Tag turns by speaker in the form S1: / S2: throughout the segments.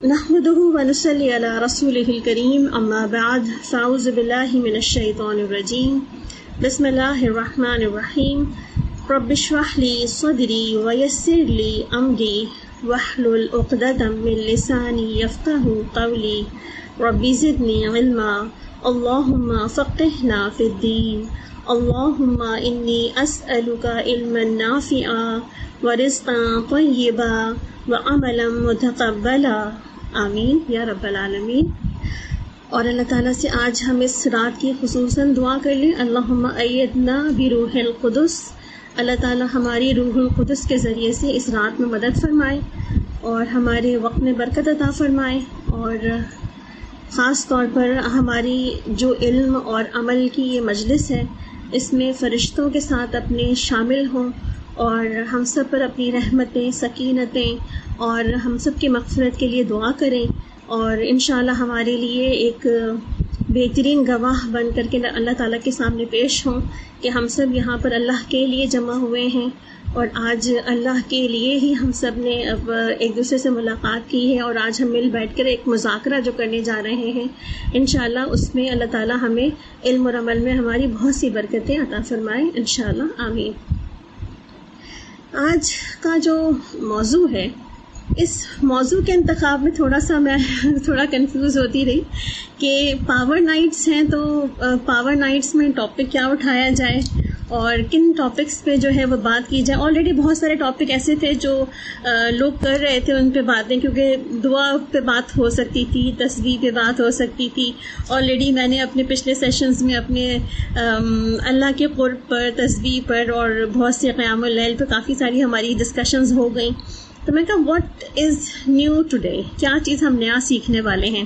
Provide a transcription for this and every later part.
S1: نحمده ونصلي على رسوله الكريم اما بعد فاعوذ بالله من الشيطان الرجيم بسم الله الرحمن الرحيم رب اشرح لي صدري ويسر لي امري واحلل عقدة من لساني يفقهوا قولي رب زدني علما اللهم فقهنا في الدين اللهم اني اسألك علما نافعا ورزقا طيبا وعملا متقبلا آمین یا رب العالمین۔ اور اللہ تعالیٰ سے آج ہم اس رات کی خصوصاً دعا کر لیں، اللہم ایدنا بروح القدس، اللہ تعالیٰ ہماری روح القدس کے ذریعے سے اس رات میں مدد فرمائے اور ہمارے وقت میں برکت عطا فرمائے، اور خاص طور پر ہماری جو علم اور عمل کی یہ مجلس ہے اس میں فرشتوں کے ساتھ اپنے شامل ہوں اور ہم سب پر اپنی رحمتیں، سکینتیں اور ہم سب کی مغفرت کے لیے دعا کریں، اور انشاءاللہ ہمارے لیے ایک بہترین گواہ بن کر کے اللہ تعالیٰ کے سامنے پیش ہوں کہ ہم سب یہاں پر اللہ کے لیے جمع ہوئے ہیں، اور آج اللہ کے لیے ہی ہم سب نے اب ایک دوسرے سے ملاقات کی ہے، اور آج ہم مل بیٹھ کر ایک مذاکرہ جو کرنے جا رہے ہیں انشاءاللہ اس میں اللہ تعالیٰ ہمیں علم اور عمل میں ہماری بہت سی برکتیں عطا فرمائیں انشاءاللہ، آمین۔ آج کا جو موضوع ہے، اس موضوع کے انتخاب میں میں تھوڑا کنفیوز ہوتی رہی کہ پاور نائٹس ہیں تو پاور نائٹس میں ٹاپک کیا اٹھایا جائے اور کن ٹاپکس پہ جو ہے وہ بات کی جائے۔ آلریڈی بہت سارے ٹاپک ایسے تھے جو لوگ کر رہے تھے ان پہ باتیں، کیونکہ دعا پہ بات ہو سکتی تھی، تسبیح پہ بات ہو سکتی تھی۔ آلریڈی میں نے اپنے پچھلے سیشنز میں اپنے اللہ کے قرب پر، تسبیح پر اور بہت سے قیام اللیل پہ کافی ساری ہماری ڈسکشنز ہو گئیں، تو میں کہا واٹ از نیو ٹوڈے، کیا چیز ہم نیا سیکھنے والے ہیں،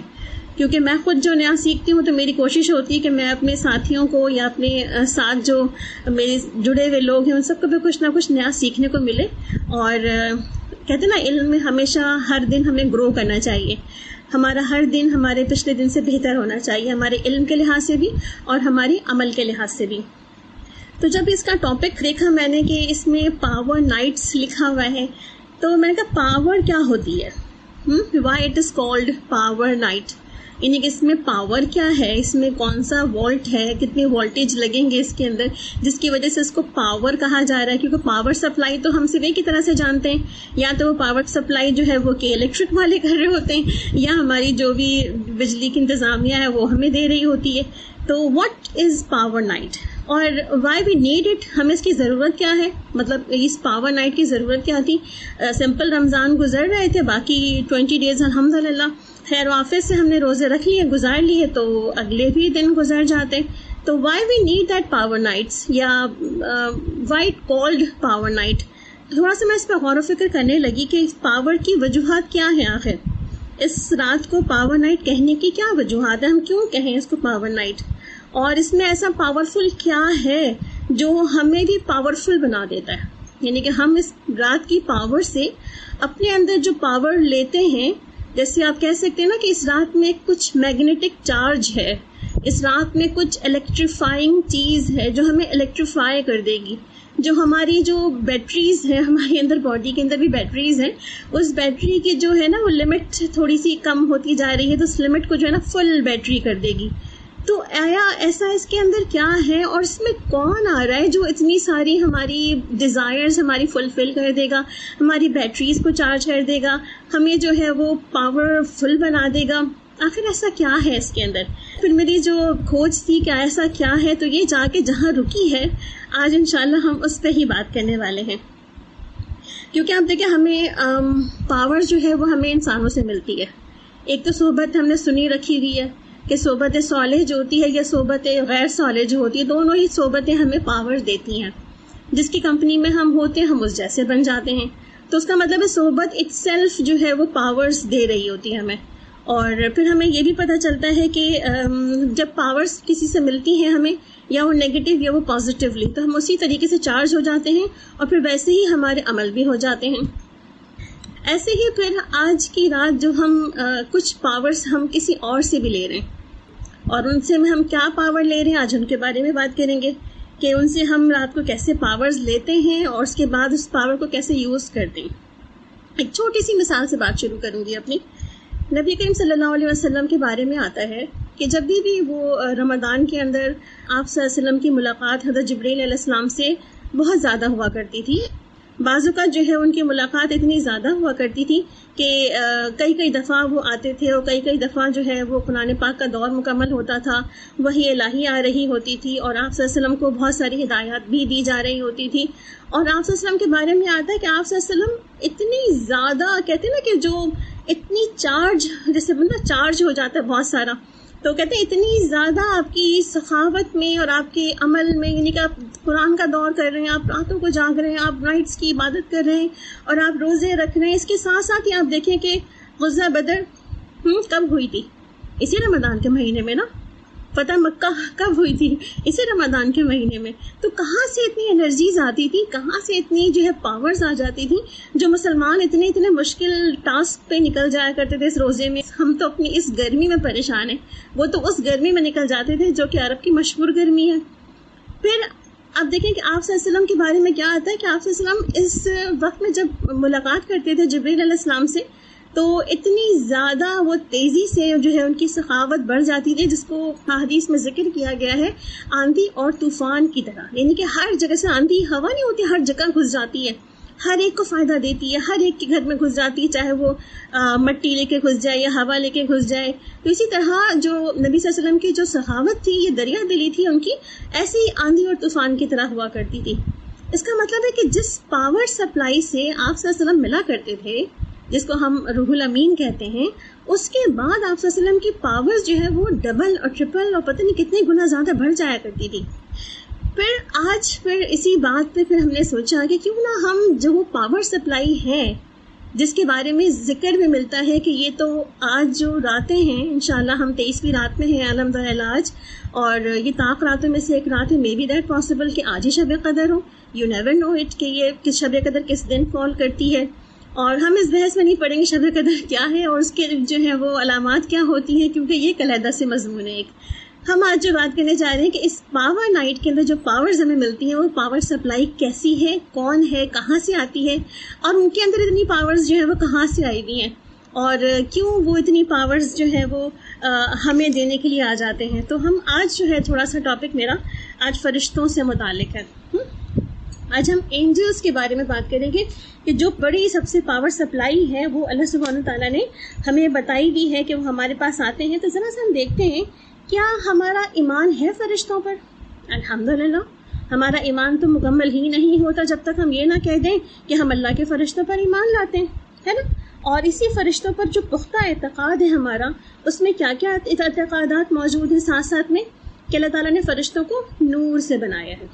S1: کیونکہ میں خود جو نیا سیکھتی ہوں تو میری کوشش ہوتی ہے کہ میں اپنے ساتھیوں کو یا اپنے ساتھ جو میرے جڑے ہوئے لوگ ہیں ان سب کو بھی کچھ نہ کچھ نیا سیکھنے کو ملے، اور کہتے ہیں نا علم میں ہمیشہ ہر دن ہمیں گرو کرنا چاہیے، ہمارا ہر دن ہمارے پچھلے دن سے بہتر ہونا چاہیے، ہمارے علم کے لحاظ سے بھی اور ہماری عمل کے لحاظ سے بھی۔ تو جب اس کا ٹاپک دیکھا میں نے کہ اس میں پاور نائٹس لکھا ہوا ہے، تو میں نے کہا پاور کیا ہوتی ہے، why it is called power night, یعنی کہ اس میں پاور کیا ہے، اس میں کون سا وولٹ ہے، کتنے وولٹیج لگیں گے اس کے اندر جس کی وجہ سے اس کو پاور کہا جا رہا ہے، کیونکہ پاور سپلائی تو ہم صرف ایک ہی طرح سے جانتے ہیں، یا تو وہ پاور سپلائی جو ہے وہ کہ الیکٹرک والے کر رہے ہوتے ہیں، یا ہماری جو بھی بجلی کی انتظامیہ ہے وہ ہمیں دے رہی ہوتی ہے۔ تو واٹ از پاور نائٹ اور وائی وی نیڈ اٹ، ہمیں اس کی ضرورت کیا ہے، مطلب اس پاور نائٹ کی ضرورت کیا تھی۔ سمپل رمضان گزر رہے تھے، باقی 20 ڈیز الحمدللہ خیر و عافیت سے ہم نے روزے رکھ لیے، گزار لیے، تو اگلے بھی دن گزر جاتے، تو why we need that power nights, یا why it called power night. تھوڑا سا میں اس پہ غور و فکر کرنے لگی کہ پاور کی وجوہات کیا ہیں، آخر اس رات کو پاور نائٹ کہنے کی کیا وجوہات ہیں، ہم کیوں کہیں اس کو پاور نائٹ، اور اس میں ایسا پاورفل کیا ہے جو ہمیں بھی پاورفل بنا دیتا ہے، یعنی کہ ہم اس رات کی پاور سے اپنے اندر جو پاور لیتے ہیں، جیسے آپ کہہ سکتے ہیں نا کہ اس رات میں کچھ میگنیٹک چارج ہے، اس رات میں کچھ الیکٹریفائنگ چیز ہے جو ہمیں الیکٹریفائی کر دے گی، جو ہماری جو بیٹریز ہیں، ہمارے اندر باڈی کے اندر بھی بیٹریز ہیں، اس بیٹری کی جو ہے نا وہ لمٹ تھوڑی سی کم ہوتی جا رہی ہے، تو اس لمٹ کو جو ہے نا فل بیٹری کر دے گی۔ تو آیا ایسا اس کے اندر کیا ہے، اور اس میں کون آ رہا ہے جو اتنی ساری ہماری ڈیزائرز ہماری فلفل کر دے گا، ہماری بیٹریز کو چارج کر دے گا، ہمیں جو ہے وہ پاور فل بنا دے گا، آخر ایسا کیا ہے اس کے اندر؟ پھر میری جو کھوج تھی کہ ایسا کیا ہے، تو یہ جا کے جہاں رکی ہے آج انشاءاللہ ہم اس پہ ہی بات کرنے والے ہیں، کیونکہ آپ دیکھیں ہمیں پاور جو ہے وہ ہمیں انسانوں سے ملتی ہے۔ ایک تو صحبت ہم نے سنی رکھی ہوئی ہے کہ صحبت صالح جو ہوتی ہے یا صحبت غیر صالح جو ہوتی ہے، دونوں ہی صحبتیں ہمیں پاور دیتی ہیں، جس کی کمپنی میں ہم ہوتے ہیں ہم اس جیسے بن جاتے ہیں، تو اس کا مطلب ہے صحبت اٹ سیلف جو ہے وہ پاورز دے رہی ہوتی ہے ہمیں۔ اور پھر ہمیں یہ بھی پتہ چلتا ہے کہ جب پاورز کسی سے ملتی ہیں ہمیں، یا وہ نیگیٹو یا وہ پازیٹیولی، تو ہم اسی طریقے سے چارج ہو جاتے ہیں، اور پھر ویسے ہی ہمارے عمل بھی ہو جاتے ہیں۔ ایسے ہی پھر آج کی رات جو ہم کچھ پاورز ہم کسی اور سے بھی لے رہے ہیں، اور ان سے ہم کیا پاور لے رہے ہیں آج ان کے بارے میں بات کریں گے کہ ان سے ہم رات کو کیسے پاورز لیتے ہیں اور اس کے بعد اس پاور کو کیسے یوز کرتے ہیں۔ ایک چھوٹی سی مثال سے بات شروع کروں گی اپنی نبی کریم صلی اللہ علیہ وسلم کے بارے میں آتا ہے کہ جب بھی وہ رمضان کے اندر آپ صلی اللہ علیہ وسلم کی ملاقات حضرت جبرائیل علیہ السلام سے بہت زیادہ ہوا کرتی تھی. بعض اوقات جو ہے ان کی ملاقات اتنی زیادہ ہوا کرتی تھی کہ کئی دفعہ وہ آتے تھے اور کئی دفعہ جو ہے وہ قرآن پاک کا دور مکمل ہوتا تھا, وحی الہی آ رہی ہوتی تھی اور آپ صلی اللہ علیہ وسلم کو بہت ساری ہدایات بھی دی جا رہی ہوتی تھی. اور آپ صلی اللہ علیہ وسلم کے بارے میں آتا ہے کہ آپ صلی اللہ علیہ وسلم اتنی زیادہ, کہتے ہیں نا کہ جو اتنی چارج, جیسے بندہ چارج ہو جاتا ہے بہت سارا, تو کہتے ہیں اتنی زیادہ آپ کی سخاوت میں اور آپ کے عمل میں, یعنی کہ آپ قرآن کا دور کر رہے ہیں, آپ راتوں کو جاگ رہے ہیں, آپ نائٹس کی عبادت کر رہے ہیں اور آپ روزے رکھ رہے ہیں. اس کے ساتھ ساتھ ہی آپ دیکھیں کہ غزوہ بدر کب ہوئی تھی؟ اسی رمضان کے مہینے میں نا. فتح مکہ کب ہوئی تھی؟ اسی رمضان کے مہینے میں. تو کہاں سے اتنی انرجیز آتی تھی, کہاں سے اتنی جو ہے پاورز آ جاتی تھی, جو مسلمان اتنے مشکل ٹاسک پہ نکل جایا کرتے تھے اس روزے میں. ہم تو اپنی اس گرمی میں پریشان ہیں, وہ تو اس گرمی میں نکل جاتے تھے جو کہ عرب کی مشہور گرمی ہے. پھر اب دیکھیں کہ آپ صلی اللہ علیہ وسلم کے بارے میں کیا آتا ہے کہ آپ صلی اللہ علیہ وسلم اس وقت میں جب ملاقات کرتے تھے جبرائیل علیہ السلام سے, تو اتنی زیادہ وہ تیزی سے جو ہے ان کی سخاوت بڑھ جاتی تھی, جس کو حدیث میں ذکر کیا گیا ہے آندھی اور طوفان کی طرح. یعنی کہ ہر جگہ سے آندھی ہوا نہیں ہوتی, ہر جگہ گھس جاتی ہے, ہر ایک کو فائدہ دیتی ہے, ہر ایک کے گھر میں گھس جاتی ہے, چاہے وہ مٹی لے کے گھس جائے یا ہوا لے کے گھس جائے. تو اسی طرح جو نبی صلی اللہ علیہ وسلم کی جو سخاوت تھی, یہ دریا دلی تھی ان کی, ایسی آندھی اور طوفان کی طرح ہوا کرتی تھی. اس کا مطلب ہے کہ جس پاور سپلائی سے آپ صلی اللہ علیہ وسلم ملا کرتے تھے, جس کو ہم روح الامین کہتے ہیں, اس کے بعد آپ صلی اللہ علیہ وسلم کی پاورز جو ہے وہ ڈبل اور ٹرپل اور پتہ نہیں کتنے گنا زیادہ بڑھ جایا کرتی تھی. پھر اسی بات پہ ہم نے سوچا کہ کیوں نہ ہم جو وہ پاور سپلائی ہے, جس کے بارے میں ذکر بھی ملتا ہے کہ یہ تو آج جو راتیں ہیں, انشاءاللہ ہم 23ویں رات میں ہیں الحمدللہ آج, اور یہ طاق راتوں میں سے ایک رات ہے, مے بی دیٹ پاسبل کہ آج ہی شب قدر ہو. یو نیور نو اٹ کہ یہ شب قدر کس دن فال کرتی ہے. اور ہم اس بحث میں نہیں پڑھیں گے شب قدر کیا ہے اور اس کے جو ہے وہ علامات کیا ہوتی ہیں, کیونکہ یہ ایک علیحدہ سے مضمون ہے. ہم آج جو بات کرنے جا رہے ہیں کہ اس پاور نائٹ کے اندر جو پاورز ہمیں ملتی ہیں, وہ پاور سپلائی کیسی ہے, کون ہے, کہاں سے آتی ہے, اور ان کے اندر اتنی پاورز جو ہے وہ کہاں سے آئی ہوئی ہیں, اور کیوں وہ اتنی پاورز جو ہے وہ ہمیں دینے کے لیے آ جاتے ہیں. تو ہم آج جو ہے تھوڑا سا ٹاپک میرا آج فرشتوں سے متعلق ہے. آج ہم اینجلز کے بارے میں بات کریں گے کہ جو بڑی سب سے پاور سپلائی ہے وہ اللہ سبحانہ وتعالیٰ نے ہمیں بتائی بھی ہے کہ وہ ہمارے پاس آتے ہیں. تو ذرا سا ہم دیکھتے ہیں کیا ہمارا ایمان ہے فرشتوں پر. الحمدللہ ہمارا ایمان تو مکمل ہی نہیں ہوتا جب تک ہم یہ نہ کہہ دیں کہ ہم اللہ کے فرشتوں پر ایمان لاتے ہیں, ہے نا. اور اسی فرشتوں پر جو پختہ اعتقاد ہے ہمارا, اس میں کیا کیا اعتقادات موجود ہیں ساتھ ساتھ میں, کہ اللہ تعالیٰ نے فرشتوں کو نور سے بنایا ہے.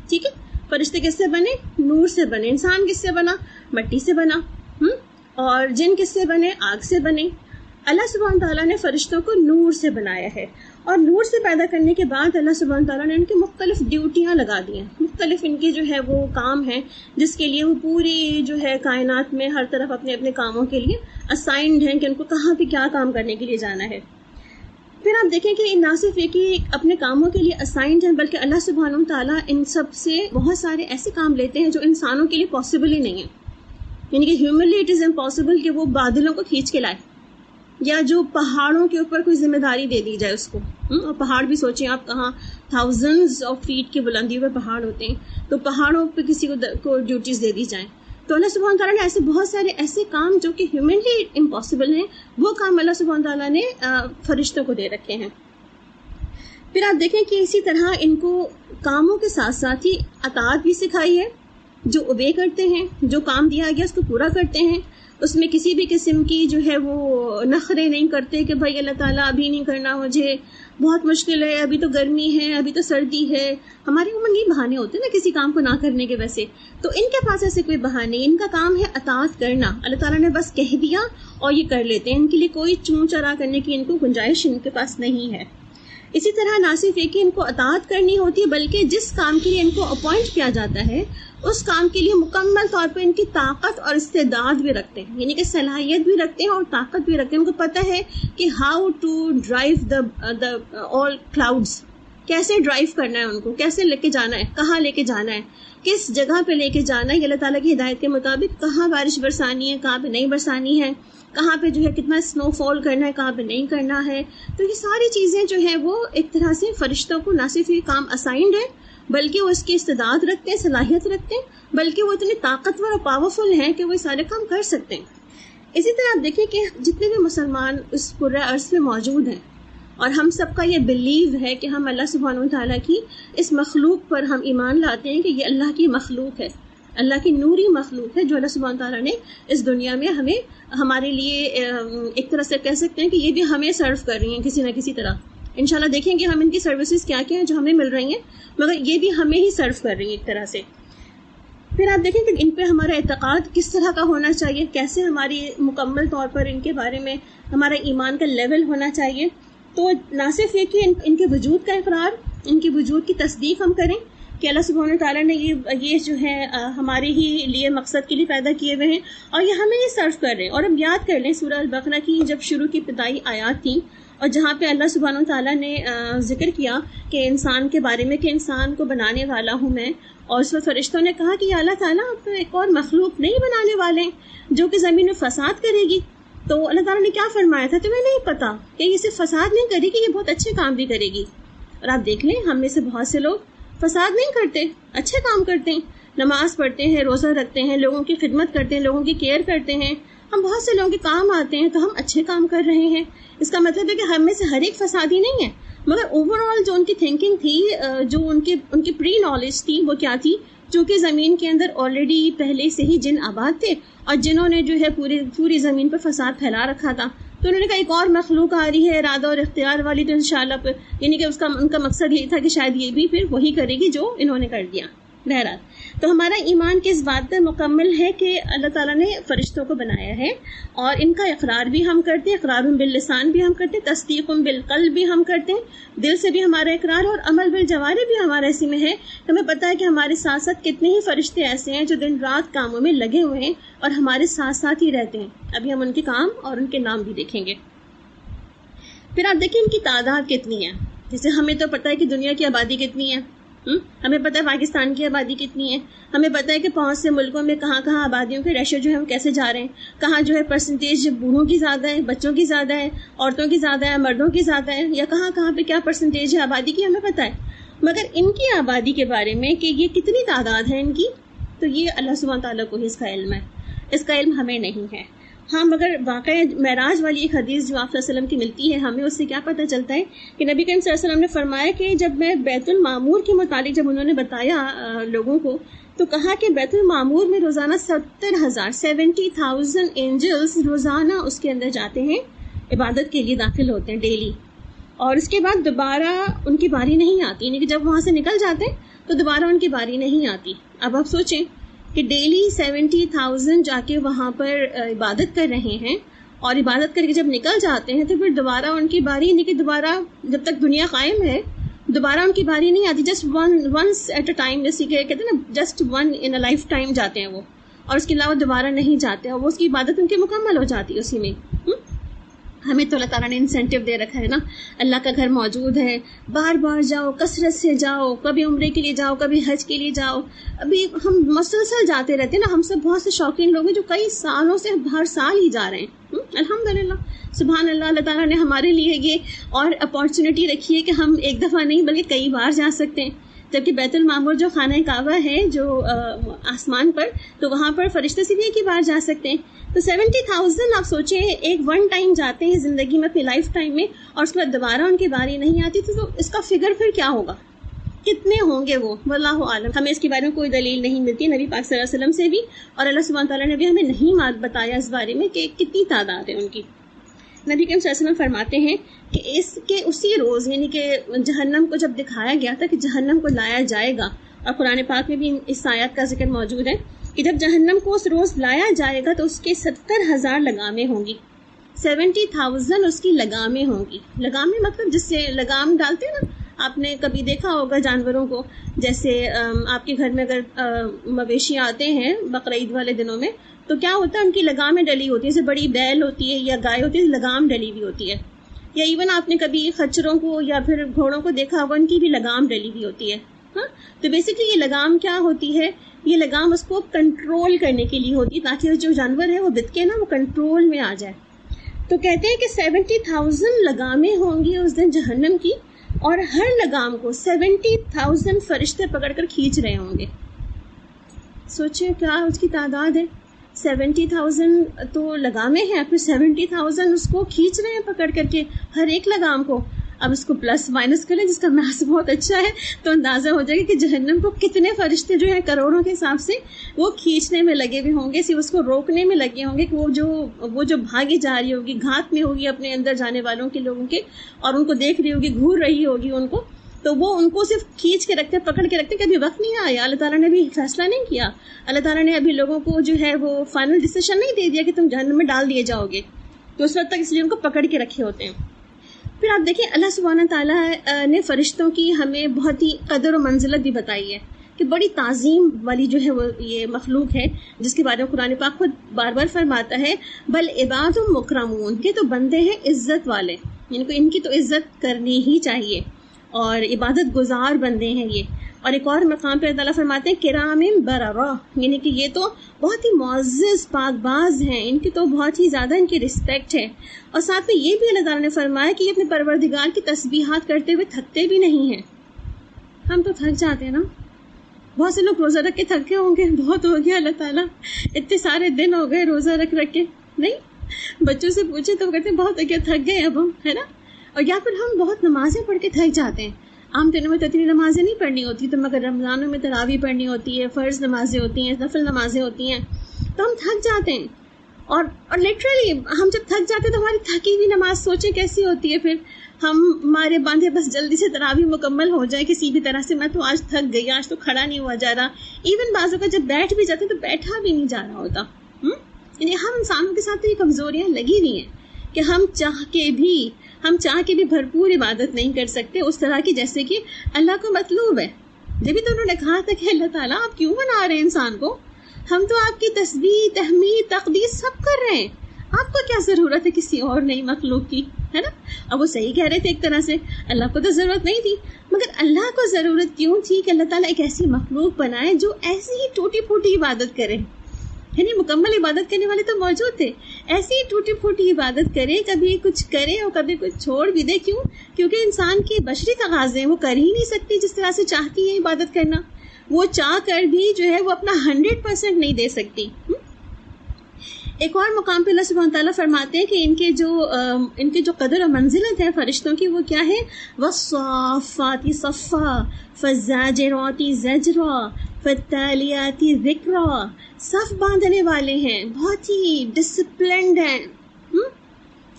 S1: ٹھیک ہے, فرشتے کس سے بنے؟ نور سے بنے. انسان کس سے بنا؟ مٹی سے بنا. اور جن کس سے بنے؟ آگ سے بنے. اللہ سبحانہ تعالیٰ نے فرشتوں کو نور سے بنایا ہے, اور نور سے پیدا کرنے کے بعد اللہ سبحانہ تعالیٰ نے ان کی مختلف ڈیوٹیاں لگا دی ہیں, مختلف ان کے جو ہے وہ کام ہیں جس کے لیے وہ پوری جو ہے کائنات میں ہر طرف اپنے اپنے کاموں کے لیے اسائنڈ ہیں کہ ان کو کہاں پہ کیا کام کرنے کے لیے جانا ہے. پھر آپ دیکھیں کہ نہ صرف یہ کہ اپنے کاموں کے لیے اسائنڈ ہیں, بلکہ اللہ سبحانہ تعالیٰ ان سب سے بہت سارے ایسے کام لیتے ہیں جو انسانوں کے لیے پاسبل ہی نہیں ہے. یعنی کہ ہیومنلی اٹ از امپاسبل کہ وہ بادلوں کو کھینچ کے لائے, یا جو پہاڑوں کے اوپر کوئی ذمہ داری دے دی جائے اس کو. اور پہاڑ بھی سوچیں آپ, کہاں تھاؤزنڈز آف فیٹ کی بلندیوں پہ پہاڑ ہوتے ہیں, تو پہاڑوں پہ کسی کو ڈیوٹیز دے دی جائیں. تو اللہ سبحانہ تعالیٰ نے ایسے بہت سارے ایسے کام جو کہ ہیومنلی امپاسبل ہیں, وہ کام اللہ سبحانہ تعالیٰ نے فرشتوں کو دے رکھے ہیں. پھر آپ دیکھیں کہ اسی طرح ان کو کاموں کے ساتھ ساتھ ہی اطاعت بھی سکھائی ہے, جو اوبے کرتے ہیں, جو کام دیا گیا اس کو پورا کرتے ہیں, اس میں کسی بھی قسم کی جو ہے وہ نخرے نہیں کرتے کہ بھائی اللہ تعالیٰ ابھی نہیں کرنا, مجھے بہت مشکل ہے, ابھی تو گرمی ہے, ابھی تو سردی ہے. ہمارے عموماً یہ بہانے ہوتے ہیں نا کسی کام کو نہ کرنے کے. ویسے تو ان کے پاس ایسے کوئی بہانے, ان کا کام ہے اطاعت کرنا. اللہ تعالیٰ نے بس کہہ دیا اور یہ کر لیتے ہیں, ان کے لیے کوئی چون چرا کرنے کی ان کو گنجائش ان کے پاس نہیں ہے. اسی طرح نہ صرف یہ کہ ان کو اطاعت کرنی ہوتی ہے, بلکہ جس کام کے لیے ان کو اپوائنٹ کیا جاتا ہے اس کام کے لیے مکمل طور پہ ان کی طاقت اور استعداد بھی رکھتے ہیں, یعنی کہ صلاحیت بھی رکھتے ہیں اور طاقت بھی رکھتے ہیں. ان کو پتہ ہے کہ how to drive the all clouds, کیسے ڈرائیو کرنا ہے ان کو، کیسے لے کے جانا ہے، کہاں لے کے جانا ہے، کس جگہ پہ لے کے جانا ہے، یہ اللہ تعالیٰ کی ہدایت کے مطابق کہاں بارش برسانی ہے، کہاں پہ نہیں برسانی ہے، کہاں پہ جو ہے کتنا سنو فال کرنا ہے، کہاں پہ نہیں کرنا ہے. تو یہ ساری چیزیں جو ہے وہ ایک طرح سے فرشتوں کو نہ صرف یہ کام اسائنڈ ہے بلکہ وہ اس کی استعداد رکھتے ہیں، صلاحیت رکھتے ہیں، بلکہ وہ اتنے طاقتور اور پاورفل ہیں کہ وہ یہ سارے کام کر سکتے ہیں. اسی طرح آپ دیکھیں کہ جتنے بھی مسلمان اس پورے عرص میں موجود ہیں اور ہم سب کا یہ بلیو ہے کہ ہم اللہ سبحانہ و تعالیٰ کی اس مخلوق پر ہم ایمان لاتے ہیں کہ یہ اللہ کی مخلوق ہے، اللہ کی نوری مخلوق ہے جو اللہ سبحانہ و تعالیٰ نے اس دنیا میں ہمارے لیے ایک طرح سے کہہ سکتے ہیں کہ یہ بھی ہمیں سرو کر رہی ہیں کسی نہ کسی طرح. انشاءاللہ دیکھیں گے ہم ان کی سروسز کیا کیا ہیں جو ہمیں مل رہی ہیں، مگر یہ بھی ہمیں ہی سرو کر رہی ہیں ایک طرح سے. پھر آپ دیکھیں کہ ان پہ ہمارا اعتقاد کس طرح کا ہونا چاہیے، کیسے ہماری مکمل طور پر ان کے بارے میں ہمارا ایمان کا لیول ہونا چاہیے. تو نہ صرف یہ کہ ان کے وجود کا اقرار، ان کے وجود کی تصدیق ہم کریں کہ اللہ سبحانہ تعالیٰ نے یہ جو ہے ہمارے ہی لیے مقصد کے لیے پیدا کیے ہوئے ہیں اور یہ ہمیں ہی سرو کر رہے ہیں. اور اب یاد کر لیں سورہ البقرہ کی جب شروع کی ابتدائی آیات تھیں اور جہاں پہ اللہ سبحانہ تعالیٰ نے ذکر کیا کہ انسان کے بارے میں کہ انسان کو بنانے والا ہوں میں، اور اس وقت فرشتوں نے کہا کہ یا اللہ تعالیٰ آپ ایک اور مخلوق نہیں بنانے والے ہیں جو کہ زمین میں فساد کرے گی. تو اللہ تعالیٰ نے کیا فرمایا تھا؟ تمہیں نہیں پتا کہ یہ صرف فساد نہیں کرے گی، یہ بہت اچھے کام بھی کرے گی. اور آپ دیکھ لیں ہم میں سے بہت سے لوگ فساد نہیں کرتے، اچھے کام کرتے ہیں، نماز پڑھتے ہیں، روزہ رکھتے ہیں، لوگوں کی خدمت کرتے ہیں، لوگوں کی کیئر کرتے ہیں. ہم بہت سے لوگوں کے کام آتے ہیں تو ہم اچھے کام کر رہے ہیں. اس کا مطلب ہے کہ ہم میں سے ہر ایک فسادی نہیں ہے، مگر اوور آل جو ان کی تھنکنگ تھی، جو ان کی پری نالج تھی، وہ کیا تھی؟ چونکہ زمین کے اندر آلریڈی پہلے سے ہی جن آباد تھے اور جنہوں نے جو ہے پوری زمین پر فساد پھیلا رکھا تھا، تو انہوں نے کہا ایک اور مخلوق آ رہی ہے ارادہ اور اختیار والی، تو انشاءاللہ یعنی کہ ان کا مقصد یہی تھا کہ شاید یہ بھی پھر وہی کرے گی جو انہوں نے کر دیا. بہرحال تو ہمارا ایمان کس بات پر مکمل ہے کہ اللہ تعالیٰ نے فرشتوں کو بنایا ہے اور ان کا اقرار بھی ہم کرتے ہیں، اقرار باللسان بھی ہم کرتے ہیں، تصدیق بالقلب بھی ہم کرتے ہیں، دل سے بھی ہمارا اقرار، اور عمل بالجوارح بھی ہمارا اسی میں ہے. ہمیں پتہ ہے کہ ہمارے ساتھ ساتھ کتنے ہی فرشتے ایسے ہیں جو دن رات کاموں میں لگے ہوئے ہیں اور ہمارے ساتھ ساتھ ہی رہتے ہیں. ابھی ہم ان کے کام اور ان کے نام بھی دیکھیں گے. پھر آپ دیکھیں ان کی تعداد کتنی ہے. جیسے ہمیں تو پتہ ہے کہ دنیا کی آبادی کتنی ہے، ہمیں پتہ ہے پاکستان کی آبادی کتنی ہے، ہمیں پتہ ہے کہ بہت سے ملکوں میں کہاں کہاں آبادیوں کے ریشو جو ہے وہ کیسے جا رہے ہیں، کہاں جو ہے پرسنٹیج بوڑھوں کی زیادہ ہے، بچوں کی زیادہ ہے، عورتوں کی زیادہ ہے، مردوں کی زیادہ ہے، یا کہاں پہ کیا پرسنٹیج ہے آبادی کی، ہمیں پتہ ہے. مگر ان کی آبادی کے بارے میں کہ یہ کتنی تعداد ہے ان کی، تو یہ اللہ سبحانہ تعالیٰ کو ہی اس کا علم ہے، اس کا علم ہمیں نہیں ہے. ہاں مگر واقع معراج والی ایک حدیث جو آپ صلی اللہ علیہ وسلم کی ملتی ہے ہمیں، اس سے کیا پتہ چلتا ہے کہ نبی کریم صلی اللہ علیہ وسلم نے فرمایا کہ جب میں بیت المعمور کے متعلق جب انہوں نے بتایا لوگوں کو، تو کہا کہ بیت المعمور میں روزانہ 70,000 اینجلز روزانہ اس کے اندر جاتے ہیں، عبادت کے لیے داخل ہوتے ہیں ڈیلی، اور اس کے بعد دوبارہ ان کی باری نہیں آتی، یعنی کہ جب وہاں سے نکل جاتے ہیں تو دوبارہ ان کی باری نہیں آتی. اب آپ سوچیں کہ ڈیلی 70,000 جا کے وہاں پر عبادت کر رہے ہیں، اور عبادت کر کے جب نکل جاتے ہیں تو پھر دوبارہ ان کی باری، یعنی کہ دوبارہ جب تک دنیا قائم ہے دوبارہ ان کی باری نہیں آتی. Just once at a time, جیسے کہ کہتے ہیں نا just one in a lifetime جاتے ہیں وہ، اور اس کے علاوہ دوبارہ نہیں جاتے، اور وہ اس کی عبادت ان کی مکمل ہو جاتی ہے اسی میں. ہمیں تو اللہ تعالیٰ نے انسینٹیو دے رکھا ہے نا، اللہ کا گھر موجود ہے، بار بار جاؤ، کثرت سے جاؤ، کبھی عمرے کے لیے جاؤ، کبھی حج کے لیے جاؤ. ابھی ہم مسلسل جاتے رہتے ہیں نا، ہم سب بہت سے شوقین لوگ ہیں جو کئی سالوں سے ہر سال ہی جا رہے ہیں. الحمدللہ، سبحان اللہ، اللہ تعالیٰ نے ہمارے لیے یہ اور اپارچونیٹی رکھی ہے کہ ہم ایک دفعہ نہیں بلکہ کئی بار جا سکتے ہیں. جبکہ بیت المعمور جو خانہ کعبہ ہے جو آسمان پر، تو وہاں پر فرشتے سے بھی ایک ہی بار جا سکتے ہیں. تو 70,000 آپ سوچیں ایک ون ٹائم جاتے ہیں زندگی میں اپنی لائف ٹائم میں، اور اس کے بعد دوبارہ ان کی باری نہیں آتی، تو اس کا فگر پھر کیا ہوگا، کتنے ہوں گے وہ، واللہ عالم. ہمیں اس کے بارے میں کوئی دلیل نہیں ملتی نبی پاک صلی اللہ علیہ وسلم سے بھی، اور اللہ سبحانہ تعالیٰ نے بھی ہمیں نہیں بتایا اس بارے میں کہ کتنی تعداد ہے ان کی. نبی کریم صلی اللہ علیہ وسلم فرماتے ہیں کہ اس کے اسی روز، یعنی کہ جہنم کو جب دکھایا گیا تھا کہ جہنم کو لایا جائے گا، اور قرآن پاک میں بھی اس آیات کا ذکر موجود ہے کہ جب جہنم کو اس روز لایا جائے گا تو اس کے 70,000 لگامیں ہوں گی. 70,000 اس کی لگامیں ہوں گی. لگامیں مطلب جس سے لگام ڈالتے ہیں نا، آپ نے کبھی دیکھا ہوگا جانوروں کو، جیسے آپ کے گھر میں اگر مویشی آتے ہیں بقرعید والے دنوں میں، تو کیا ہوتا ہے ان کی لگامیں ڈلی ہوتی ہیں، جیسے بڑی بیل ہوتی ہے یا گائے ہوتی ہے، لگام ڈلی ہوئی ہوتی ہے. یا ایون آپ نے کبھی خچروں کو یا پھر گھوڑوں کو دیکھا ہوگا، ان کی بھی لگام ڈلی ہوئی ہوتی ہے. ہاں، تو بیسکلی یہ لگام کیا ہوتی ہے؟ یہ لگام اس کو کنٹرول کرنے کے لیے ہوتی ہے تاکہ جو جانور ہے وہ بتکے نا، وہ کنٹرول میں آ جائے. تو کہتے ہیں کہ 70,000 لگامیں ہوں گی اس دن جہنم کی، اور ہر لگام کو 70,000 فرشتے پکڑ کر کھینچ رہے ہوں گے. سوچیں کیا اس کی تعداد ہے. 70,000 تو لگامیں ہیں، پھر 70,000 اس کو کھینچ رہے ہیں پکڑ کر کے ہر ایک لگام کو. اب اس کو پلس مائنس کریں، جس کا میتھس بہت اچھا ہے تو اندازہ ہو جائے گا کہ جہنم کو کتنے فرشتے جو ہیں کروڑوں کے حساب سے وہ کھینچنے میں لگے ہوئے ہوں گے، صرف اس کو روکنے میں لگے ہوں گے کہ وہ جو بھاگی جا رہی ہوگی، گھات میں ہوگی اپنے اندر جانے والوں کے لوگوں کے، اور ان کو دیکھ رہی ہوگی، گھور رہی ہوگی ان کو، تو وہ ان کو صرف کھینچ کے رکھتے، پکڑ کے رکھتے. کبھی وقت نہیں آیا، اللہ تعالیٰ نے بھی فیصلہ نہیں کیا، اللہ تعالیٰ نے ابھی لوگوں کو جو ہے وہ فائنل ڈیسیشن نہیں دے دیا کہ تم جہنم میں ڈال دیے جاؤ گے. تو اس وقت تک اس لیے ان کو پکڑ کے رکھے ہوتے ہیں. پھر آپ دیکھیں اللہ سبحانہ تعالیٰ نے فرشتوں کی ہمیں بہت ہی قدر و منزلت بھی بتائی ہے کہ بڑی تعظیم والی جو ہے وہ یہ مخلوق ہے، جس کے بارے میں قرآن پاک خود بار بار فرماتا ہے بل عباد مکرمون، کہ تو بندے ہیں عزت والے، یعنی کہ ان کی تو عزت کرنی ہی چاہیے اور عبادت گزار بندے ہیں یہ. اور ایک اور مقام پہ اللہ تعالیٰ فرماتے ہیں کرام بررہ، یعنی کہ یہ تو بہت ہی معزز پاک باز ہیں، ان کی تو بہت ہی زیادہ ان کی رسپیکٹ ہے. اور ساتھ میں یہ بھی اللہ تعالیٰ نے فرمایا کہ یہ اپنے پروردگار کی تسبیحات کرتے ہوئے تھکتے بھی نہیں ہیں. ہم تو تھک جاتے ہیں نا، بہت سے لوگ روزہ رکھ کے تھکے ہوں گے، بہت ہو گیا اللہ تعالیٰ اتنے سارے دن ہو گئے روزہ رکھ کے. نہیں، بچوں سے پوچھے تو کہتے ہیں بہت ہو گیا، تھک گئے اب ہم، ہے نا. اور یا پھر ہم بہت نمازیں پڑھ کے تھک جاتے ہیں. عام دنوں میں تو اتنی نمازیں نہیں پڑھنی ہوتی، تو مگر رمضانوں میں تراویح پڑھنی ہوتی ہے، فرض نمازیں ہوتی ہیں، نفل نمازیں ہوتی ہیں، تو ہم تھک جاتے ہیں. اور لٹرلی ہم جب تھک جاتے ہیں تو ہماری تھکی ہوئی نماز سوچیں کیسی ہوتی ہے. پھر ہم ہمارے باندھے بس جلدی سے تراویح مکمل ہو جائے کسی بھی طرح سے. میں تو آج تھک گئی، آج تو کھڑا نہیں ہوا جا رہا. ایون بعضوں کا جب بیٹھ بھی جاتے ہیں تو بیٹھا بھی نہیں جا رہا ہوتا. یعنی ہم انسانوں کے ساتھ تو یہ کمزوریاں لگی ہوئی ہیں کہ ہم چاہ کے بھی بھرپور عبادت نہیں کر سکتے اس طرح کی جیسے کہ اللہ کو مطلوب ہے. جبھی تو انہوں نے کہا تھا کہ اللہ تعالیٰ آپ کیوں بنا رہے ہیں انسان کو، ہم تو آپ کی تسبیح تحمید تقدیس سب کر رہے ہیں، آپ کو کیا ضرورت ہے کسی اور نئی مخلوق کی، ہے نا. اب وہ صحیح کہہ رہے تھے ایک طرح سے، اللہ کو تو ضرورت نہیں تھی، مگر اللہ کو ضرورت کیوں تھی کہ اللہ تعالیٰ ایک ایسی مخلوق بنائے جو ایسی ہی ٹوٹی پھوٹی عبادت کرے. یعنی مکمل عبادت کرنے والے تو موجود تھے، ایسی ہی ٹوٹی پھوٹی عبادت کرے، کبھی کچھ کرے اور کبھی کچھ چھوڑ بھی دے. کیوں؟ کیونکہ انسان کی بشری تقاضے ہیں، وہ کر ہی نہیں سکتی جس طرح سے چاہتی ہے عبادت کرنا. وہ چاہ کر بھی جو ہے وہ اپنا 100% نہیں دے سکتی. ایک اور مقام پہ اللہ سبحانہ تعالیٰ فرماتے ہیں کہ ان کے جو قدر و منزلت ہے فرشتوں کی وہ کیا ہے، وَالصَّافَّاتِ صَفًّا فَالزَّاجِرَاتِ زَجْرًا فَالتَّالِيَاتِ ذِكْرًا. صف باندھنے والے ہیں، بہت ہی ڈسپلنڈ ہیں،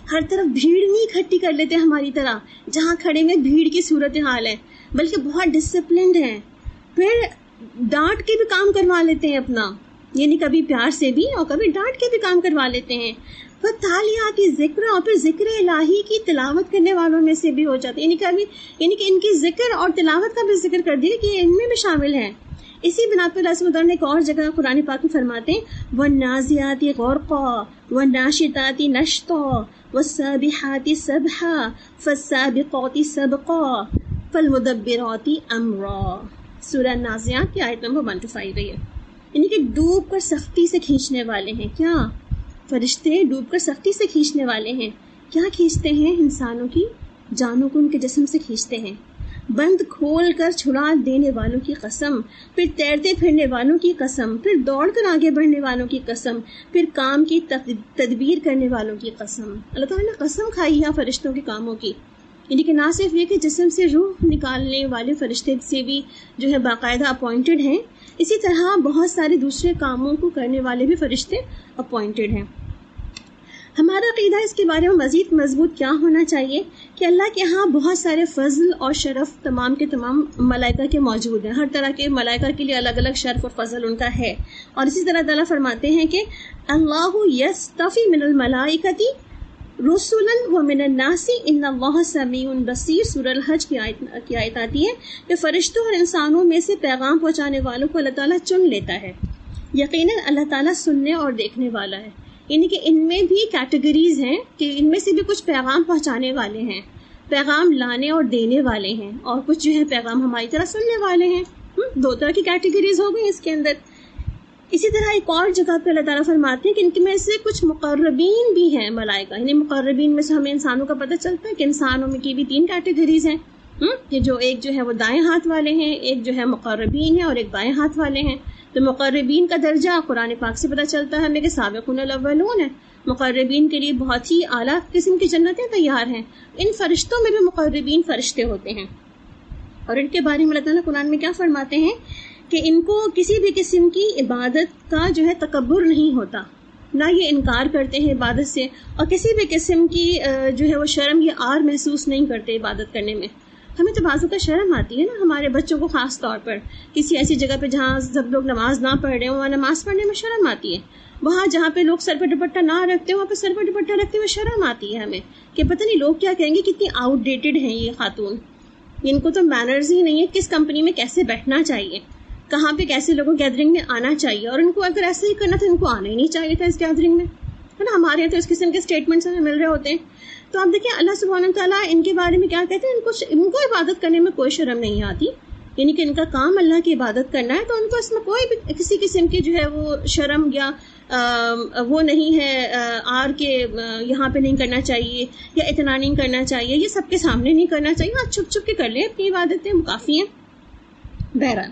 S1: ہر طرف بھیڑ نہیں اکٹھی کر لیتے ہماری طرح جہاں کھڑے میں بھیڑ کی صورتحال ہے، بلکہ بہت ڈسپلنڈ ہیں. پھر ڈانٹ کے بھی کام کروا لیتے ہیں اپنا، یعنی کبھی پیار سے بھی اور کبھی ڈانٹ کے بھی کام کروا لیتے ہیں. فَالتَّالِيَاتِ ذِكْرًا، اور پھر ذکر الہی کی تلاوت کرنے والوں میں سے بھی ہو جاتے ہیں. یعنی کہ ان کی ذکر اور تلاوت کا بھی ذکر کر دیا کہ ان میں بھی شامل ہیں. اسی بنا پر اللہ سبحانہ نے ایک اور جگہ قرآن پاک میں فرماتے ہیں وَالنَّازِعَاتِ غَرْقًا وَالنَّاشِطَاتِ نَشْطًا وَالسَّابِحَاتِ سَبْحًا فَالسَّابِقَاتِ سَبْقًا فَالْمُدَبِّرَاتِ أَمْرًا. سورہ نازعات کی آیت نمبر 125 ہے. یعنی کہ ڈوب کر سختی سے کھینچنے والے ہیں. کیا فرشتے ڈوب کر سختی سے کھینچنے والے ہیں؟ کیا کھینچتے ہیں؟ انسانوں کی جانوں کو ان کے جسم سے کھینچتے ہیں. بند کھول کر چھڑا دینے والوں کی قسم، پھر تیرتے پھرنے والوں کی قسم، پھر دوڑ کر آگے بڑھنے والوں کی قسم، پھر کام کی تدبیر کرنے والوں کی قسم. اللہ تعالیٰ نے قسم کھائی ہے فرشتوں کے کاموں کی. یعنی کہ نہ صرف یہ کہ جسم سے روح نکالنے والے فرشتے سے بھی جو ہے باقاعدہ اپوائنٹڈ ہیں، اسی طرح بہت سارے دوسرے کاموں کو کرنے والے بھی فرشتے اپوائنٹڈ ہیں. ہمارا عقیدہ اس کے بارے میں مزید مضبوط کیا ہونا چاہیے کہ اللہ کے ہاں بہت سارے فضل اور شرف تمام کے تمام ملائکہ کے موجود ہیں. ہر طرح کے ملائکہ کے لیے الگ الگ شرف اور فضل ان کا ہے. اور اسی طرح تعالیٰ فرماتے ہیں کہ اللہ یستفی من الملائکۃ رسلا ومن الناس ان اللہ سمیع بصیر. سورہ الحج کی آیت آتی ہے کہ فرشتوں اور انسانوں میں سے پیغام پہنچانے والوں کو اللہ تعالیٰ چن لیتا ہے. یقیناً اللہ تعالیٰ سننے اور دیکھنے والا ہے. یعنی کہ ان میں بھی کیٹیگریز ہیں کہ ان میں سے بھی کچھ پیغام پہنچانے والے ہیں، پیغام لانے اور دینے والے ہیں، اور کچھ جو ہے پیغام ہماری طرح سننے والے ہیں۔ دو طرح کی کیٹیگریز ہو گئی اس کے اندر۔ اسی طرح ایک اور جگہ پہ اللہ تعالیٰ فرماتے ہیں کہ ان کے میں سے کچھ مقربین بھی ہیں ملائکہ، یعنی مقربین میں سے ہمیں انسانوں کا پتہ چلتا ہے کہ انسانوں میں کی بھی 3 کیٹیگریز ہیں، کہ جو ایک جو ہے وہ دائیں ہاتھ والے ہیں، ایک جو ہے مقربین ہیں، اور ایک بائیں ہاتھ والے ہیں۔ تو مقربین کا درجہ قرآن پاک سے پتہ چلتا ہے ہمیں کہ سابقون الاولون ہے، مقربین کے لیے بہت ہی اعلیٰ قسم کی جنتیں تیار ہیں۔ ان فرشتوں میں بھی مقربین فرشتے ہوتے ہیں، اور ان کے بارے میں اللہ تعالیٰ قرآن میں کیا فرماتے ہیں کہ ان کو کسی بھی قسم کی عبادت کا جو ہے تکبر نہیں ہوتا، نہ یہ انکار کرتے ہیں عبادت سے، اور کسی بھی قسم کی جو ہے وہ شرم یا آر محسوس نہیں کرتے عبادت کرنے میں۔ ہمیں تو بعض اوقات شرم آتی ہے نا، ہمارے بچوں کو خاص طور پر کسی ایسی جگہ پہ جہاں سب لوگ نماز نہ پڑھ رہے ہوں، وہاں نماز پڑھنے میں شرم آتی ہے۔ وہاں جہاں پہ لوگ سر پہ دوپٹہ نہ رکھتے ہیں، وہاں پہ سر پہ دوپٹہ رکھتے ہوئے شرم آتی ہے ہمیں کہ پتہ نہیں لوگ کیا کہیں گے، کتنی آؤٹ ڈیٹڈ ہیں یہ خاتون، ان کو تو مینرز ہی نہیں ہے، کس کمپنی میں کیسے بیٹھنا چاہیے، کہاں پہ کیسے لوگوں گیدرنگ میں آنا چاہیے، اور ان کو اگر ایسا ہی کرنا تھا ان کو آنا ہی نہیں چاہیے تھا اس گیدرنگ میں، ہے نا۔ ہمارے یہاں تو اس قسم کے اسٹیٹمنٹس ہمیں مل رہے ہوتے ہیں۔ تو آپ دیکھیں اللہ سبحانہ تعالیٰ ان کے بارے میں کیا کہتے ہیں، ان کو عبادت کرنے میں کوئی شرم نہیں آتی، یعنی کہ ان کا کام اللہ کی عبادت کرنا ہے، تو ان کو اس میں کوئی بھی کسی قسم کی جو ہے وہ شرم یا وہ نہیں ہے آر کے یہاں پہ نہیں کرنا چاہیے یا اتنا نہیں کرنا چاہیے، یہ سب کے سامنے نہیں کرنا چاہیے، ہاں چھپ چھپ کے کر لیں اپنی عبادتیں، وہ کافی ہیں۔ بہرحال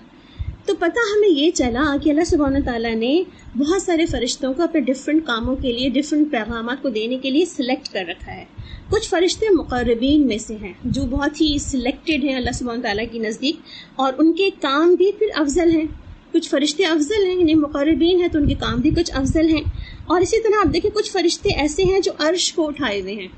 S1: تو پتہ ہمیں یہ چلا کہ اللہ سبحانہ تعالیٰ نے بہت سارے فرشتوں کو اپنے ڈفرینٹ کاموں کے لیے، ڈفرینٹ پیغامات کو دینے کے لیے سلیکٹ کر رکھا ہے۔ کچھ فرشتے مقربین میں سے ہیں جو بہت ہی سلیکٹڈ ہیں اللہ سبحانہ تعالیٰ کی نزدیک، اور ان کے کام بھی پھر افضل ہیں۔ کچھ فرشتے افضل ہیں، یعنی مقربین ہیں تو ان کے کام بھی کچھ افضل ہیں، اور اسی طرح آپ دیکھیں کچھ فرشتے ایسے ہیں جو عرش کو اٹھائے ہوئے ہیں،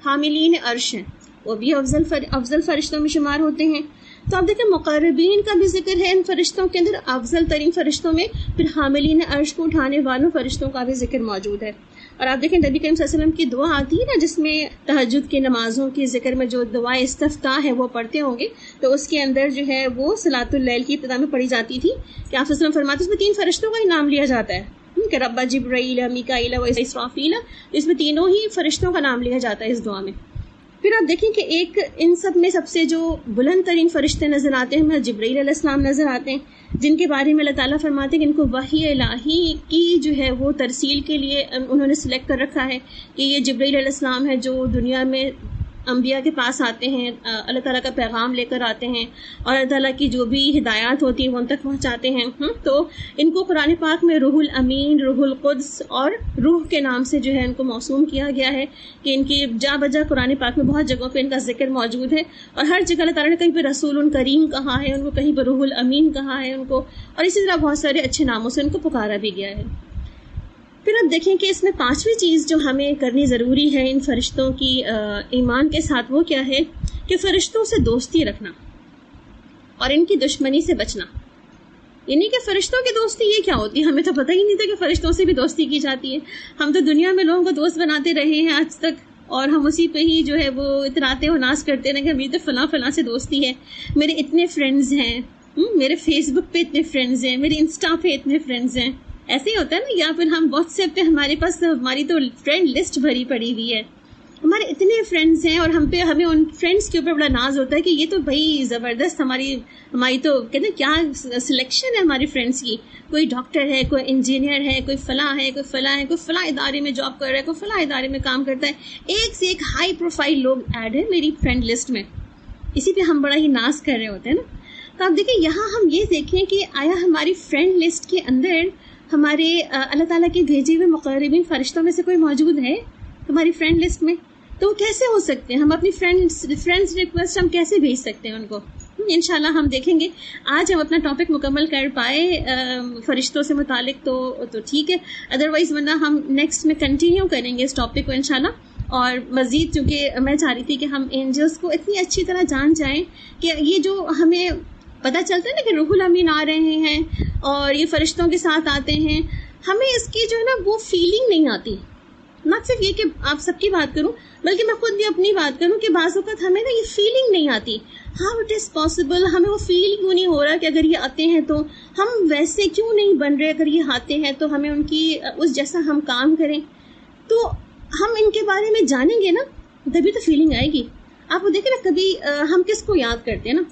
S1: حاملین عرش ہیں، وہ بھی افضل فرشتوں میں شمار ہوتے ہیں۔ تو آپ دیکھیں مقربین کا بھی ذکر ہے ان فرشتوں کے اندر، افضل ترین فرشتوں میں، پھر حاملین عرش کو اٹھانے والوں فرشتوں کا بھی ذکر موجود ہے۔ اور آپ دیکھیں نبی کریم صلی اللہ علیہ وسلم کی دعا آتی ہے نا، جس میں تہجد کی نمازوں کے ذکر میں جو دعا استفتاح ہے وہ پڑھتے ہوں گے، تو اس کے اندر جو ہے وہ صلاۃ اللیل کی ابتدا میں پڑھی جاتی تھی کہ آپ صلی اللہ علیہ وسلم فرماتے ہیں اس میں 3 فرشتوں کا ہی نام لیا جاتا ہے کہ رب جبرائیل میکائیل و اسرافیل، اس میں تینوں ہی فرشتوں کا نام لیا جاتا ہے اس دعا میں۔ پھر آپ دیکھیں کہ ایک ان سب میں سب سے جو بلند ترین فرشتے نظر آتے ہیں، جبرائیل علیہ السلام نظر آتے ہیں، جن کے بارے میں اللہ تعالیٰ فرماتے ہیں کہ ان کو وحی الہی کی جو ہے وہ ترسیل کے لیے انہوں نے سلیکٹ کر رکھا ہے کہ یہ جبرائیل علیہ السلام ہے جو دنیا میں انبیاء کے پاس آتے ہیں، اللہ تعالیٰ کا پیغام لے کر آتے ہیں، اور اللہ تعالیٰ کی جو بھی ہدایات ہوتی ہیں وہ ان تک پہنچاتے ہیں۔ تو ان کو قرآن پاک میں روح الامین، روح القدس اور روح کے نام سے جو ہے ان کو موسوم کیا گیا ہے کہ ان کی جا بجا قرآن پاک میں بہت جگہوں پہ ان کا ذکر موجود ہے، اور ہر جگہ اللہ تعالیٰ نے کہیں پہ رسول کریم کہا ہے ان کو، کہیں پہ روح الامین کہا ہے ان کو، اور اسی طرح بہت سارے اچھے ناموں سے ان کو پکارا بھی گیا ہے۔ پھر اب دیکھیں کہ اس میں 5ویں چیز جو ہمیں کرنی ضروری ہے ان فرشتوں کی ایمان کے ساتھ، وہ کیا ہے کہ فرشتوں سے دوستی رکھنا اور ان کی دشمنی سے بچنا۔ یعنی کہ فرشتوں کی دوستی یہ کیا ہوتی ہے، ہمیں تو پتہ ہی نہیں تھا کہ فرشتوں سے بھی دوستی کی جاتی ہے۔ ہم تو دنیا میں لوگوں کو دوست بناتے رہے ہیں آج تک، اور ہم اسی پہ ہی جو ہے وہ اتراتے و ناز کرتے ہیں کہ میری تو فلاں فلاں سے دوستی ہے، میرے اتنے فرینڈز ہیں، میرے فیس بک پہ اتنے فرینڈز ہیں، میرے انسٹا پہ اتنے فرینڈز ہیں، ایسے ہی ہوتا ہے نا۔ یا پھر ہم واٹس ایپ پہ ہمارے پاس ہماری تو فرینڈ لسٹ بھری پڑی ہوئی ہے، ہمارے اتنے فرینڈز ہیں، اور ہمیں ان فرینڈز کے اوپر بڑا ناز ہوتا ہے کہ یہ تو بھائی زبردست ہماری تو کہتے ہیں کیا سلیکشن ہے ہماری فرینڈز کی، کوئی ڈاکٹر ہے، کوئی انجینئر ہے، کوئی فلاں ہے، کوئی فلاں ہے، کوئی فلاں ادارے میں جاب کر رہا ہے، کوئی فلاں ادارے میں کام کرتا ہے، ایک سے ایک ہائی پروفائل لوگ ایڈ ہیں میری فرینڈ لسٹ میں، اسی پہ ہم بڑا ہی ناز کر رہے ہوتے ہیں نا۔ تو آپ دیکھیں یہاں ہم یہ دیکھیں کہ آیا ہماری فرینڈ لسٹ کے اندر ہمارے اللہ تعالیٰ کے بھیجے ہوئے مقربین فرشتوں میں سے کوئی موجود ہے ہماری فرینڈ لسٹ میں؟ تو وہ کیسے ہو سکتے ہیں؟ ہم اپنی فرینڈز ریکویسٹ ہم کیسے بھیج سکتے ہیں ان کو؟ انشاءاللہ ہم دیکھیں گے آج ہم اپنا ٹاپک مکمل کر پائے فرشتوں سے متعلق تو ٹھیک ہے، ادروائز ورنہ ہم نیکسٹ میں کنٹینیو کریں گے اس ٹاپک کو انشاءاللہ۔ اور مزید چونکہ میں چاہ رہی تھی کہ ہم اینجلس کو اتنی اچھی طرح جان جائیں کہ یہ جو ہمیں پتہ چلتا ہے نا کہ روح الامین آ رہے ہیں اور یہ فرشتوں کے ساتھ آتے ہیں، ہمیں اس کی جو ہے نا وہ فیلنگ نہیں آتی۔ نہ صرف یہ کہ آپ سب کی بات کروں بلکہ میں خود بھی اپنی بات کروں کہ بعض اوقات ہمیں نا یہ فیلنگ نہیں آتی، ہاؤ اٹ از پاسبل، ہمیں وہ فیل کیوں نہیں ہو رہا کہ اگر یہ آتے ہیں تو ہم ویسے کیوں نہیں بن رہے، اگر یہ آتے ہیں تو ہمیں ان کی اس جیسا ہم کام کریں۔ تو ہم ان کے بارے میں جانیں گے نا تبھی تو فیلنگ آئے گی. آپ دیکھیں نا کبھی ہم کس کو یاد کرتے ہیں نا,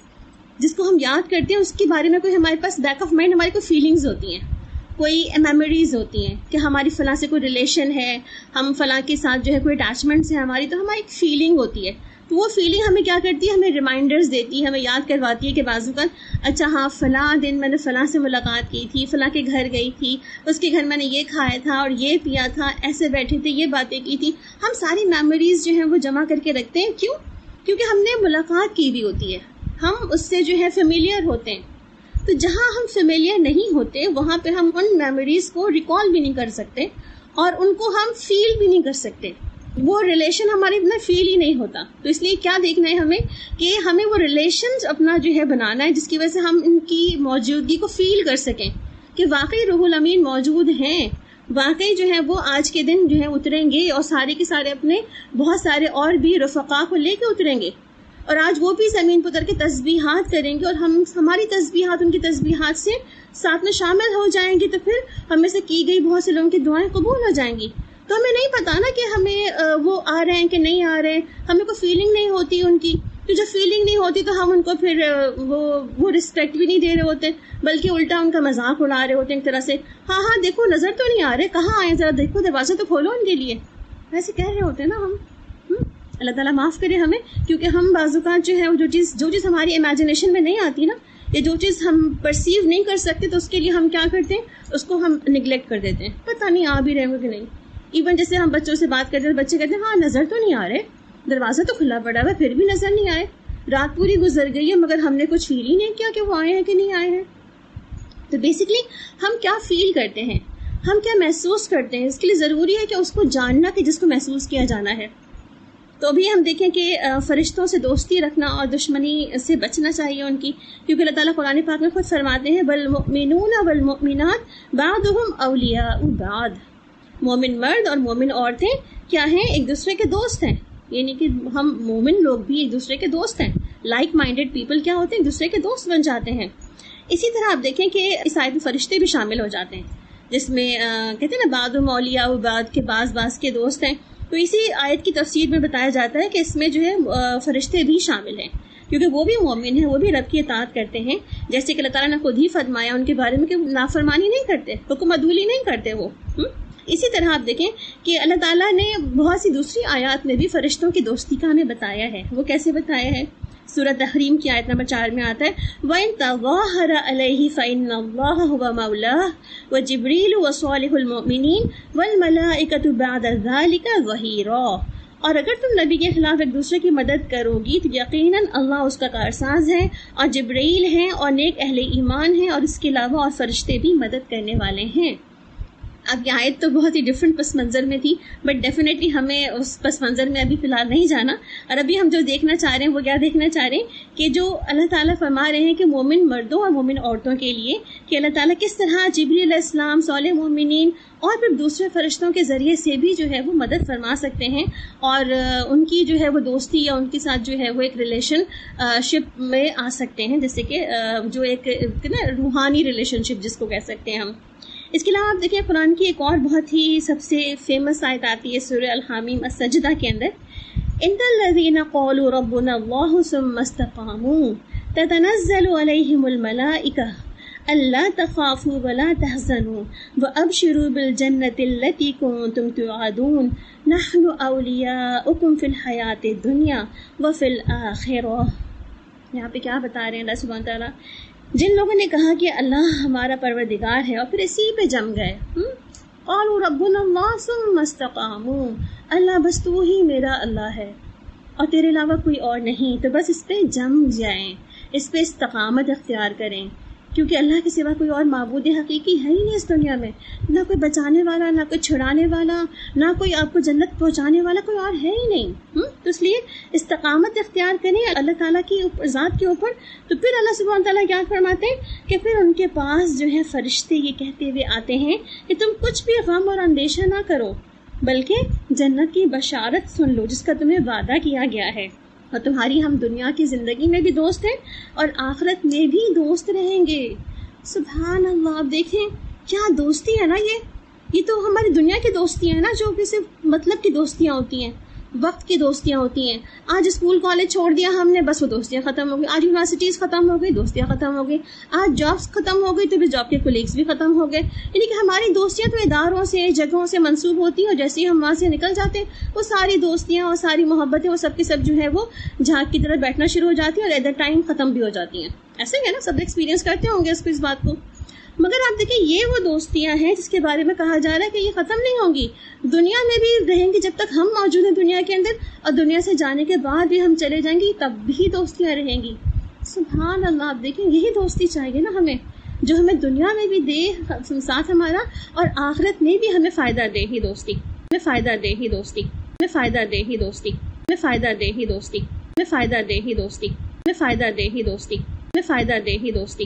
S1: جس کو ہم یاد کرتے ہیں اس کے بارے میں کوئی ہمارے پاس بیک آف مائنڈ ہماری کوئی فیلنگز ہوتی ہیں, کوئی میموریز ہوتی ہیں کہ ہماری فلاں سے کوئی ریلیشن ہے, ہم فلاں کے ساتھ جو ہے کوئی اٹیچمنٹس ہے ہماری, تو ہماری ایک فیلنگ ہوتی ہے. تو وہ فیلنگ ہمیں کیا کرتی ہے, ہمیں ریمائنڈرز دیتی ہے, ہمیں یاد کرواتی ہے کہ بازو کا اچھا ہاں فلاں دن میں نے فلاں سے ملاقات کی تھی, فلاں کے گھر گئی تھی, اس کے گھر میں نے یہ کھایا تھا اور یہ پیا تھا, ایسے بیٹھے تھے, یہ باتیں کی تھی. ہم ساری میموریز جو ہیں وہ جمع کر کے رکھتے ہیں. کیوں؟ کیونکہ ہم نے ملاقات کی بھی ہوتی ہے, ہم اس سے جو ہے فیملیئر ہوتے ہیں. تو جہاں ہم فیملیئر نہیں ہوتے وہاں پہ ہم ان میموریز کو ریکال بھی نہیں کر سکتے اور ان کو ہم فیل بھی نہیں کر سکتے. وہ ریلیشن ہمارے اتنا فیل ہی نہیں ہوتا. تو اس لیے کیا دیکھنا ہے ہمیں کہ ہمیں وہ ریلیشنز اپنا جو ہے بنانا ہے جس کی وجہ سے ہم ان کی موجودگی کو فیل کر سکیں کہ واقعی روح الامین موجود ہیں, واقعی جو ہے وہ آج کے دن جو ہے اتریں گے اور سارے کے سارے اپنے بہت سارے اور بھی رفقا کو لے کے اتریں گے, اور آج وہ بھی زمین پر اتر کے تسبیحات کریں گے اور ہماری تسبیحات ان کی تسبیحات سے ساتھ میں شامل ہو جائیں گی. تو پھر ہمیں سے کی گئی بہت سے لوگوں کی دعائیں قبول ہو جائیں گی. تو ہمیں نہیں پتا نا کہ ہمیں وہ آ رہے ہیں کہ نہیں آ رہے, ہمیں کوئی فیلنگ نہیں ہوتی ان کی. تو جب فیلنگ نہیں ہوتی تو ہم ان کو پھر وہ رسپیکٹ بھی نہیں دے رہے ہوتے, بلکہ الٹا ان کا مذاق اڑا رہے ہوتے ہیں ایک طرح سے. ہاں دیکھو نظر تو نہیں آ رہے, کہاں آئے, ذرا دیکھو دروازہ تو کھولو ان کے لیے, ایسے کہہ رہے ہوتے ہیں نا ہم. اللہ تعالیٰ معاف کرے ہمیں, کیونکہ ہم بعض اوقات جو ہے جو چیز ہماری امیجنیشن میں نہیں آتی نا, یا جو چیز ہم پرسیو نہیں کر سکتے, تو اس کے لیے ہم کیا کرتے ہیں, اس کو ہم نگلیکٹ کر دیتے ہیں. پتہ نہیں آ بھی رہے ہوں کہ نہیں. ایون جیسے ہم بچوں سے بات کرتے ہیں, بچے کہتے ہیں ہاں نظر تو نہیں آ رہے, دروازہ تو کھلا پڑا ہوا, پھر بھی نظر نہیں آئے, رات پوری گزر گئی ہے مگر ہم نے کچھ فیل ہی نہیں کیا کہ وہ آئے ہیں کہ نہیں آئے ہیں. تو بیسکلی ہم کیا فیل کرتے ہیں, ہم کیا محسوس کرتے ہیں, اس کے لیے ضروری ہے کہ اس کو جاننا کہ جس کو محسوس کیا جانا ہے. تو ابھی ہم دیکھیں کہ فرشتوں سے دوستی رکھنا اور دشمنی سے بچنا چاہیے ان کی, کیونکہ اللہ تعالیٰ قرآن پاک میں خود فرماتے ہیں والمؤمنون والمؤمنات بعضهم اولیاء بعض. مومن مرد اور مومن عورتیں کیا ہیں, ایک دوسرے کے دوست ہیں. یعنی کہ ہم مومن لوگ بھی ایک دوسرے کے دوست ہیں. لائک مائنڈیڈ پیپل کیا ہوتے ہیں, ایک دوسرے کے دوست بن جاتے ہیں. اسی طرح آپ دیکھیں کہ اس آیت میں فرشتے بھی شامل ہو جاتے ہیں, جس میں کہتے ہیں نا بعضهم اولیاء بعض کے بعض کے دوست ہیں. تو اسی آیت کی تفسیر میں بتایا جاتا ہے کہ اس میں جو ہے فرشتے بھی شامل ہیں, کیونکہ وہ بھی مومن ہیں, وہ بھی رب کی اطاعت کرتے ہیں. جیسے کہ اللہ تعالیٰ نے خود ہی فرمایا ان کے بارے میں کہ نافرمانی نہیں کرتے, حکم عدولی نہیں کرتے وہ. اسی طرح آپ دیکھیں کہ اللہ تعالیٰ نے بہت سی دوسری آیات میں بھی فرشتوں کی دوستی کا ہمیں بتایا ہے. وہ کیسے بتایا ہے؟ سورۃ تحریم کی آیت نمبر 4 میں آتا ہے وَإِن تَظَاهَرَ عَلَيْهِ فَإِنَّ اللَّهَ هُوَ مَوْلَاهُ وَجِبْرِيلُ وَصَالِحُ الْمُؤْمِنِينَ وَالْمَلَائِكَةُ بَعْدَ ذَلِكَ ظَهِيرًا. اور اگر تم نبی کے خلاف ایک دوسرے کی مدد کرو گی تو یقیناً اللہ اس کا کارساز ہے, اور جبرائیل ہیں اور نیک اہل ایمان ہیں, اور اس کے علاوہ اور فرشتے بھی مدد کرنے والے ہیں. اب یہ آیت تو بہت ہی ڈفرینٹ پس منظر میں تھی, بٹ ڈیفینیٹلی ہمیں اس پس منظر میں ابھی فی الحال نہیں جانا. اور ابھی ہم جو دیکھنا چاہ رہے ہیں وہ کیا دیکھنا چاہ رہے ہیں کہ جو اللہ تعالیٰ فرما رہے ہیں کہ مومن مردوں اور مومن عورتوں کے لیے کہ اللہ تعالیٰ کس طرح جبریل علیہ السلام, صالح مومنین اور پھر دوسرے فرشتوں کے ذریعے سے بھی جو ہے وہ مدد فرما سکتے ہیں, اور ان کی جو ہے وہ دوستی یا ان کے ساتھ جو ہے وہ ایک ریلیشن شپ میں آ سکتے ہیں, جیسے کہ جو ایک نا روحانی ریلیشن شپ جس کو کہہ سکتے ہیں ہم. اس کے علاوہ آپ دیکھیں قرآن کی ایک اور بہت ہی سب سے فیمس آیت آتی ہے سورہ الحامیم السجدہ کے اندر, ان الذین قالوا ربنا اللہ ثم استقاموا تتنزل علیہم الملائکہ الا تخافوا ولا تحزنوا وابشروا بالجنة التي كنتم توعدون نحن اولیاؤکم فی الحیاۃ الدنیا وفی الآخرہ. یہاں پہ کیا بتا رہے ہیں اللہ سبحانہ تعالیٰ, جن لوگوں نے کہا کہ اللہ ہمارا پروردگار ہے اور پھر اسی پہ جم گئے, قالوا ربنا اللہ ثم استقاموا, اللہ بس تو ہی میرا اللہ ہے اور تیرے علاوہ کوئی اور نہیں, تو بس اس پہ جم جائیں, اس پہ استقامت اختیار کریں, کیونکہ اللہ کے سوا کوئی اور معبود حقیقی ہے ہی نہیں اس دنیا میں, نہ کوئی بچانے والا, نہ کوئی چھڑانے والا, نہ کوئی آپ کو جنت پہنچانے والا, کوئی اور ہے ہی نہیں. تو اس لیے استقامت اختیار کریں اللہ تعالیٰ کی ذات کے اوپر. تو پھر اللہ سبحانہ تعالیٰ کیا فرماتے ہیں کہ پھر ان کے پاس جو ہے فرشتے یہ کہتے ہوئے آتے ہیں کہ تم کچھ بھی غم اور اندیشہ نہ کرو, بلکہ جنت کی بشارت سن لو جس کا تمہیں وعدہ کیا گیا ہے, اور تمہاری ہم دنیا کی زندگی میں بھی دوست ہیں اور آخرت میں بھی دوست رہیں گے. سبحان اللہ, آپ دیکھیں کیا دوستی ہے نا یہ, یہ تو ہماری دنیا کی دوستیاں ہیں نا، جو کہ صرف مطلب کی دوستیاں ہوتی ہیں، وقت کی دوستیاں ہوتی ہیں. آج اسکول کالج چھوڑ دیا ہم نے، بس وہ دوستیاں ختم ہو گئی. آج یونیورسٹیز ختم ہو گئی، دوستیاں ختم ہو گئی. آج جابس ختم ہو گئی تو پھر جاب کے کولیگس بھی ختم ہو گئے. یعنی کہ ہماری دوستیاں تو اداروں سے، جگہوں سے منسوب ہوتی ہیں، اور جیسے ہی ہم وہاں سے نکل جاتے ہیں وہ ساری دوستیاں اور ساری محبتیں وہ سب کی سب جو ہے وہ جھاگ کی طرح بیٹھنا شروع ہو جاتی ہیں، اور ایٹ دا ٹائم ختم بھی ہو جاتی ہیں. ایسے ہی ہے نا، سب ایکسپیرینس کرتے ہوں گے اس بات کو. مگر آپ دیکھیں یہ وہ دوستیاں ہیں جس کے بارے میں کہا جا رہا ہے کہ یہ ختم نہیں ہوں گی، دنیا میں بھی رہیں گی جب تک ہم موجود ہیں دنیا کے اندر، اور دنیا سے جانے کے بعد بھی ہم چلے جائیں گے تب بھی دوستیاں رہیں گی. سبحان اللہ. آپ دیکھیں یہی دوستی چاہیے نا ہمیں، جو ہمیں دنیا میں بھی دے ساتھ ہمارا، اور آخرت میں بھی ہمیں فائدہ دے ہی دوستی، ہمیں فائدہ دے ہی دوستی، ہمیں فائدہ دے ہی دوستی، ہمیں فائدہ دے ہی دوستی، ہمیں فائدہ دے ہی دوستی، ہمیں فائدہ دے ہی دوستی، ہمیں فائدہ دے ہی دوستی.